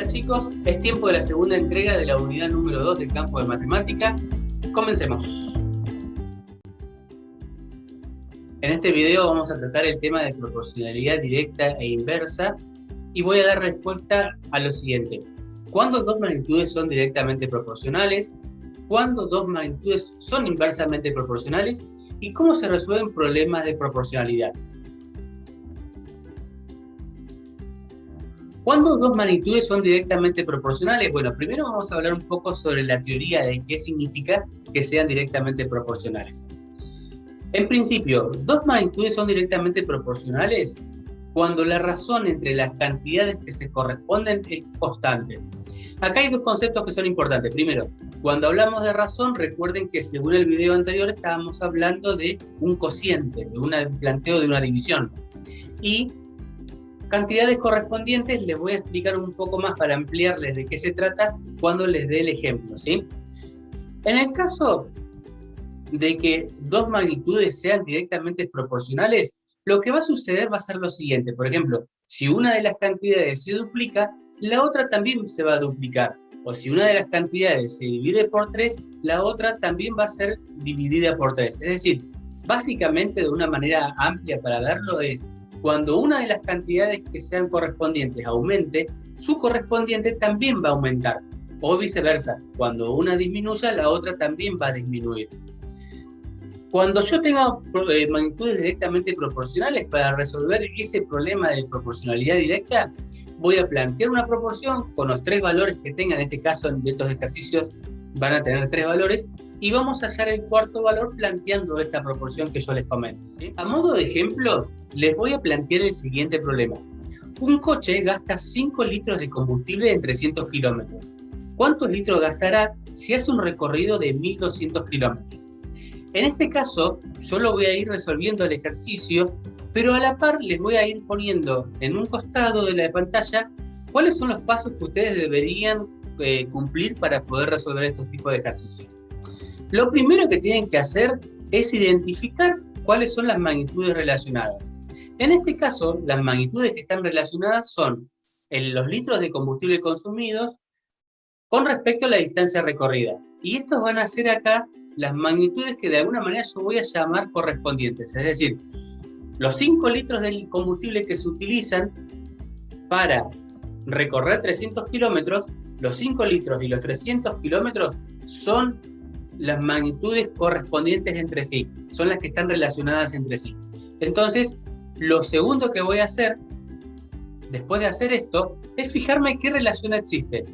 Hola chicos, es tiempo de la segunda entrega de la unidad número 2 del campo de matemática. Comencemos. En este video vamos a tratar el tema de proporcionalidad directa e inversa y voy a dar respuesta a lo siguiente. ¿Cuándo dos magnitudes son directamente proporcionales? ¿Cuándo dos magnitudes son inversamente proporcionales? ¿Y cómo se resuelven problemas de proporcionalidad? ¿Cuándo dos magnitudes son directamente proporcionales? Bueno, primero vamos a hablar un poco sobre la teoría de qué significa que sean directamente proporcionales. En principio, dos magnitudes son directamente proporcionales cuando la razón entre las cantidades que se corresponden es constante. Acá hay dos conceptos que son importantes. Primero, cuando hablamos de razón, recuerden que según el video anterior estábamos hablando de un cociente, de un planteo de una división. Y cantidades correspondientes les voy a explicar un poco más para ampliarles de qué se trata cuando les dé el ejemplo, ¿sí? En el caso de que dos magnitudes sean directamente proporcionales, lo que va a suceder va a ser lo siguiente. Por ejemplo, si una de las cantidades se duplica, la otra también se va a duplicar. O si una de las cantidades se divide por 3, la otra también va a ser dividida por 3. Es decir, básicamente de una manera amplia para verlo es, cuando una de las cantidades que sean correspondientes aumente, su correspondiente también va a aumentar. O viceversa, cuando una disminuya, la otra también va a disminuir. Cuando yo tenga magnitudes directamente proporcionales, para resolver ese problema de proporcionalidad directa, voy a plantear una proporción con los tres valores que tenga. En este caso, en estos ejercicios van a tener tres valores, y vamos a hallar el cuarto valor planteando esta proporción que yo les comento, ¿sí? A modo de ejemplo, les voy a plantear el siguiente problema. Un coche gasta 5 litros de combustible en 300 kilómetros. ¿Cuántos litros gastará si hace un recorrido de 1200 kilómetros? En este caso, yo lo voy a ir resolviendo el ejercicio, pero a la par les voy a ir poniendo en un costado de la pantalla cuáles son los pasos que ustedes deberían cumplir para poder resolver estos tipos de ejercicios. Lo primero que tienen que hacer es identificar cuáles son las magnitudes relacionadas. En este caso, las magnitudes que están relacionadas son los litros de combustible consumidos con respecto a la distancia recorrida. Y estos van a ser acá las magnitudes que de alguna manera yo voy a llamar correspondientes. Es decir, los 5 litros del combustible que se utilizan para recorrer 300 kilómetros, los 5 litros y los 300 kilómetros son las magnitudes correspondientes entre sí, son las que están relacionadas entre sí. Entonces, lo segundo que voy a hacer, después de hacer esto, es fijarme qué relación existe.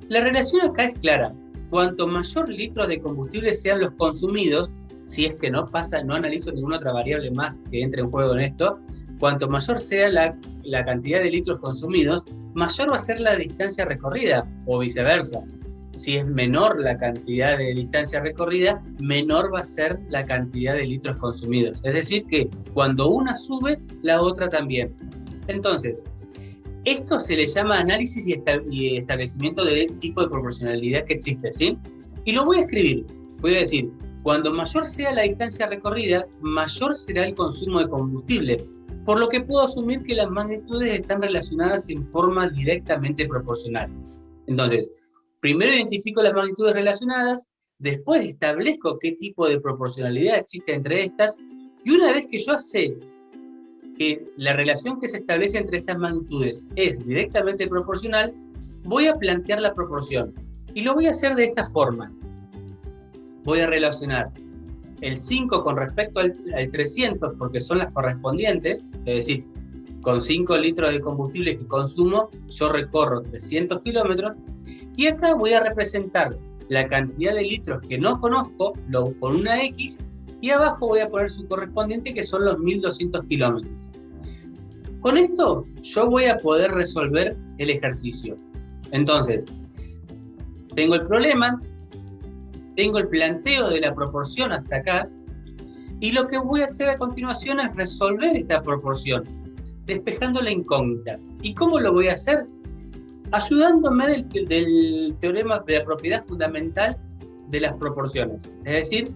La relación acá es clara. Cuanto mayor litros de combustible sean los consumidos, si es que no analizo ninguna otra variable más que entre en juego en esto, cuanto mayor sea la cantidad de litros consumidos, mayor va a ser la distancia recorrida, o viceversa. Si es menor la cantidad de distancia recorrida, menor va a ser la cantidad de litros consumidos. Es decir que cuando una sube, la otra también. Entonces, esto se le llama análisis y establecimiento del tipo de proporcionalidad que existe, ¿sí? Y lo voy a escribir. Voy a decir, cuando mayor sea la distancia recorrida, mayor será el consumo de combustible, por lo que puedo asumir que las magnitudes están relacionadas en forma directamente proporcional. Entonces, primero identifico las magnitudes relacionadas, después establezco qué tipo de proporcionalidad existe entre estas, y una vez que yo sé que la relación que se establece entre estas magnitudes es directamente proporcional, voy a plantear la proporción. Y lo voy a hacer de esta forma. Voy a relacionar el 5 con respecto al 300, porque son las correspondientes, es decir, con 5 litros de combustible que consumo, yo recorro 300 kilómetros, y acá voy a representar la cantidad de litros que no conozco con una X, y abajo voy a poner su correspondiente, que son los 1200 kilómetros. Con esto yo voy a poder resolver el ejercicio. Entonces, tengo el problema, tengo el planteo de la proporción hasta acá, y lo que voy a hacer a continuación es resolver esta proporción, despejando la incógnita. ¿Y cómo lo voy a hacer? Ayudándome del teorema de la propiedad fundamental de las proporciones. Es decir,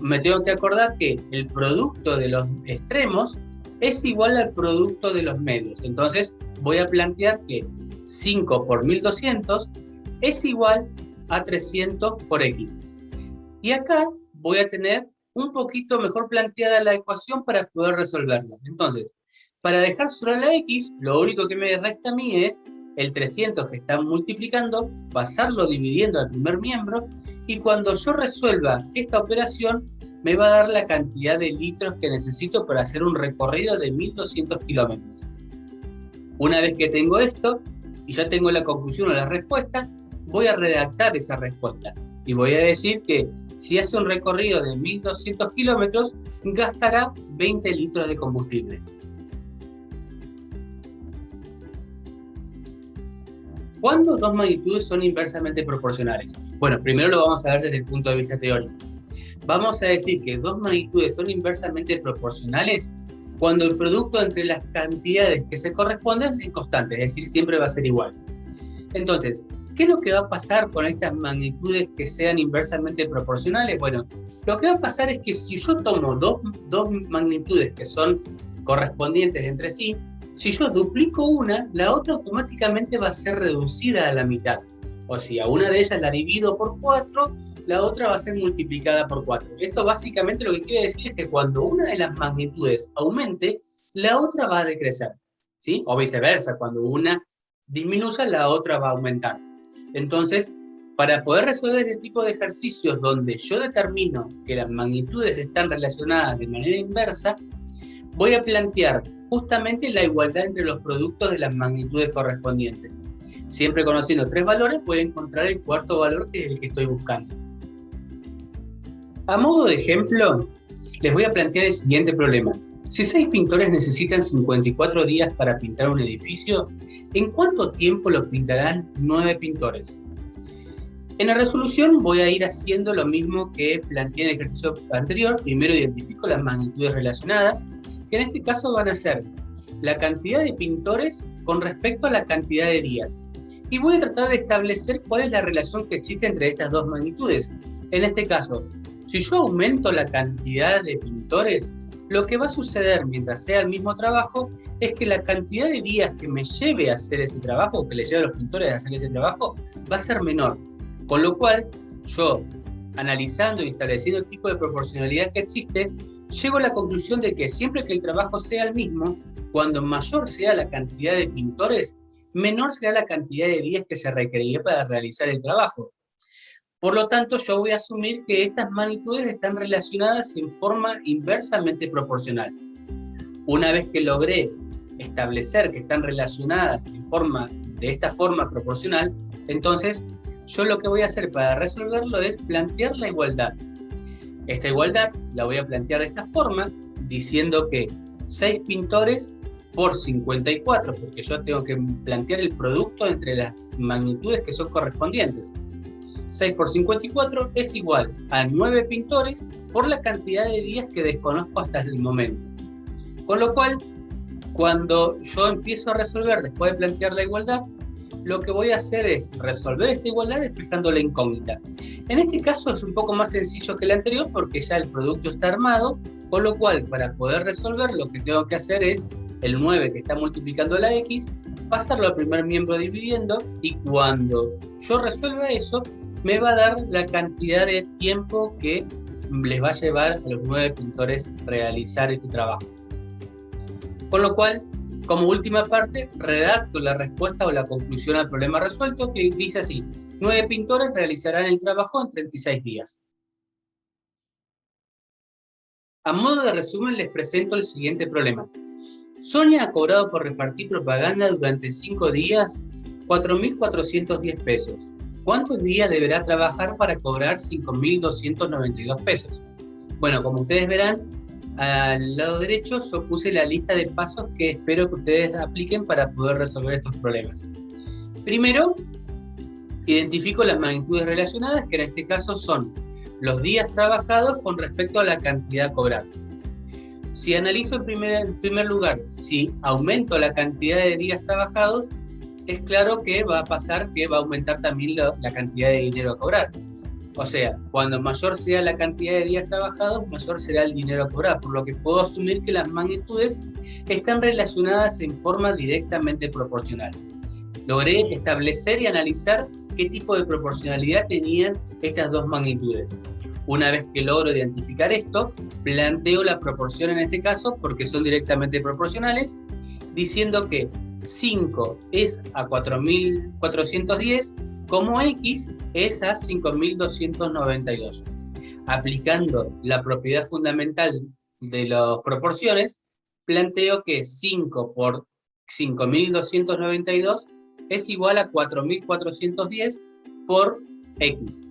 me tengo que acordar que el producto de los extremos es igual al producto de los medios. Entonces voy a plantear que 5 por 1200 es igual a 300 por X. Y acá voy a tener un poquito mejor planteada la ecuación para poder resolverla. Entonces, para dejar sola la X, lo único que me resta a mí es el 300 que está multiplicando, pasarlo dividiendo al primer miembro, y cuando yo resuelva esta operación, me va a dar la cantidad de litros que necesito para hacer un recorrido de 1200 kilómetros. Una vez que tengo esto, y ya tengo la conclusión o la respuesta, voy a redactar esa respuesta. Y voy a decir que si hace un recorrido de 1200 kilómetros, gastará 20 litros de combustible. ¿Cuándo dos magnitudes son inversamente proporcionales? Bueno, primero lo vamos a ver desde el punto de vista teórico. Vamos a decir que dos magnitudes son inversamente proporcionales cuando el producto entre las cantidades que se corresponden es constante, es decir, siempre va a ser igual. Entonces, ¿qué es lo que va a pasar con estas magnitudes que sean inversamente proporcionales? Bueno, lo que va a pasar es que si yo tomo dos magnitudes que son correspondientes entre sí, si yo duplico una, la otra automáticamente va a ser reducida a la mitad. O si a una de ellas la divido por 4, la otra va a ser multiplicada por 4. Esto básicamente lo que quiere decir es que cuando una de las magnitudes aumente, la otra va a decrecer, ¿sí? O viceversa, cuando una disminuya, la otra va a aumentar. Entonces, para poder resolver este tipo de ejercicios donde yo determino que las magnitudes están relacionadas de manera inversa, voy a plantear justamente la igualdad entre los productos de las magnitudes correspondientes. Siempre conociendo 3 valores, voy a encontrar el cuarto valor que es el que estoy buscando. A modo de ejemplo, les voy a plantear el siguiente problema. Si 6 pintores necesitan 54 días para pintar un edificio, ¿en cuánto tiempo lo pintarán 9 pintores? En la resolución voy a ir haciendo lo mismo que planteé en el ejercicio anterior. Primero identifico las magnitudes relacionadas, que en este caso van a ser la cantidad de pintores con respecto a la cantidad de días. Y voy a tratar de establecer cuál es la relación que existe entre estas dos magnitudes. En este caso, si yo aumento la cantidad de pintores, lo que va a suceder mientras sea el mismo trabajo es que la cantidad de días que me lleve a hacer ese trabajo, o que le lleve a los pintores a hacer ese trabajo, va a ser menor. Con lo cual, yo, analizando y estableciendo el tipo de proporcionalidad que existe, llego a la conclusión de que siempre que el trabajo sea el mismo, cuando mayor sea la cantidad de pintores, menor será la cantidad de días que se requeriría para realizar el trabajo. Por lo tanto, yo voy a asumir que estas magnitudes están relacionadas en forma inversamente proporcional. Una vez que logré establecer que están relacionadas de esta forma proporcional, entonces yo lo que voy a hacer para resolverlo es plantear la igualdad. Esta igualdad la voy a plantear de esta forma, diciendo que 6 pintores por 54, porque yo tengo que plantear el producto entre las magnitudes que son correspondientes. 6 por 54 es igual a 9 pintores por la cantidad de días que desconozco hasta el momento. Con lo cual, cuando yo empiezo a resolver después de plantear la igualdad, lo que voy a hacer es resolver esta igualdad despejando la incógnita. En este caso es un poco más sencillo que el anterior porque ya el producto está armado, con lo cual para poder resolver lo que tengo que hacer es el 9 que está multiplicando la X, pasarlo al primer miembro dividiendo, y cuando yo resuelva eso, me va a dar la cantidad de tiempo que les va a llevar a los 9 pintores realizar este trabajo. Con lo cual, como última parte, redacto la respuesta o la conclusión al problema resuelto, que dice así: 9 pintores realizarán el trabajo en 36 días. A modo de resumen, les presento el siguiente problema. Sonia ha cobrado por repartir propaganda durante 5 días 4.410 pesos. ¿Cuántos días deberá trabajar para cobrar 5.292 pesos? Bueno, como ustedes verán, al lado derecho yo puse la lista de pasos que espero que ustedes apliquen para poder resolver estos problemas. Primero, identifico las magnitudes relacionadas, que en este caso son los días trabajados con respecto a la cantidad cobrada. Si analizo en primer lugar, si aumento la cantidad de días trabajados, es claro que va a pasar que va a aumentar también la cantidad de dinero a cobrar. O sea, cuando mayor sea la cantidad de días trabajados, mayor será el dinero a cobrar, por lo que puedo asumir que las magnitudes están relacionadas en forma directamente proporcional. logré establecer y analizar qué tipo de proporcionalidad tenían estas dos magnitudes. Una vez que logro identificar esto, planteo la proporción en este caso, porque son directamente proporcionales, diciendo que 5 es a 4.410, como X es a 5.292. Aplicando la propiedad fundamental de las proporciones, planteo que 5 por 5.292 es igual a 4.410 por X.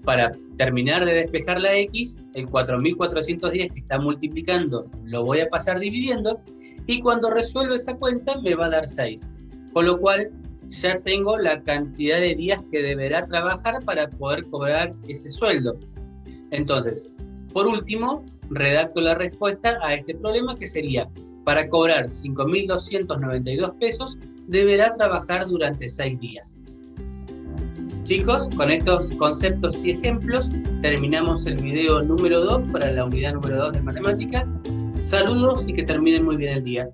Para terminar de despejar la X, el 4.410 que está multiplicando lo voy a pasar dividiendo, y cuando resuelvo esa cuenta me va a dar 6. Con lo cual ya tengo la cantidad de días que deberá trabajar para poder cobrar ese sueldo. Entonces, por último, redacto la respuesta a este problema, que sería: para cobrar 5.292 pesos, deberá trabajar durante 6 días. Chicos, con estos conceptos y ejemplos, terminamos el video número 2 para la unidad número 2 de matemática. Saludos y que terminen muy bien el día.